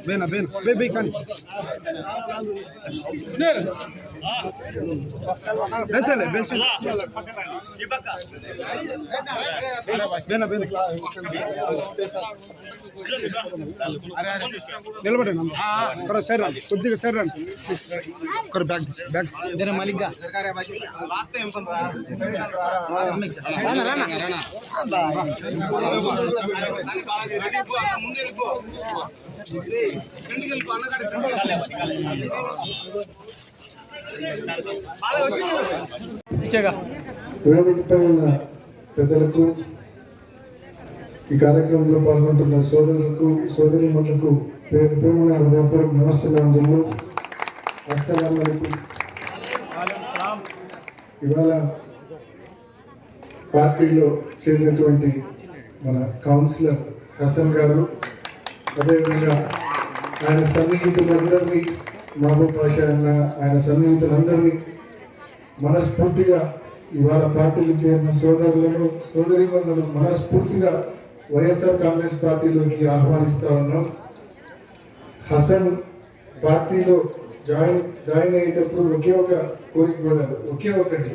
बेना बेन बे बे कान सुनील बेसले बेसले बेना बेन నిలబడండి కర సర్ రండి కొద్దిగా సర్ రండి ప్లీజ్ కర బ్యాగ్ బ్యాగ్ జర మాలిక్ గా లాక్తే ఏం పని రానా రానా రానా ముందే వెళ్ళిపో ఇంటికి వేదికపై ఉన్న పెద్దలకు, ఈ కార్యక్రమంలో పాల్గొంటున్న సోదరులకు, సోదరీమణులకు పేరు పేరున హృదయపూర్వక నమస్కారాలు. అస్సలాము అలైకుం. ఇవాళ పార్టీలో చేరినటువంటి మన కౌన్సిలర్ హసన్ గారు, అదేవిధంగా ఆయన సన్నిహితులందరినీ, మహబూబ్ పాషా అన్న ఆయన సన్నిహితులందరినీ మనస్ఫూర్తిగా ఇవాళ పార్టీలు చేరిన సోదరులను, సోదరీమణులను మనస్ఫూర్తిగా వైఎస్ఆర్ కాంగ్రెస్ పార్టీలోకి ఆహ్వానిస్తా ఉన్నాం. హసన్ పార్టీలో జాయిన్ అయ్యేటప్పుడు ఒకే ఒక కోరిక కోరారు, ఒకే ఒకటి,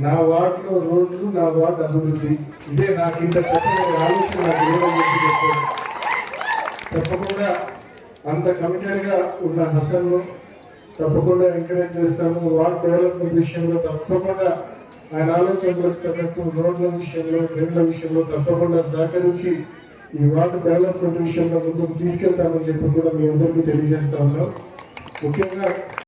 నా వార్డులో రోడ్లు, నా వార్డు అభివృద్ధి, ఇదే నాకు ఇంత పెద్ద ఆలోచన నాకు లేదని చెప్పారు. తప్పకుండా అంత కమిటెడ్గా ఉన్న హసన్ను తప్పకుండా ఎంకరేజ్ చేస్తాము. వార్డ్ డెవలప్మెంట్ విషయంలో తప్పకుండా ఆయన ఆలోచనలకు తగ్గట్టు రోడ్ల విషయంలో, డ్రైన్ల విషయంలో తప్పకుండా సహకరించి ఈ వార్డు డెవలప్మెంట్ విషయంలో ముందుకు తీసుకెళ్తామని చెప్పి కూడా మీ అందరికీ తెలియజేస్తా ఉన్నాం. ముఖ్యంగా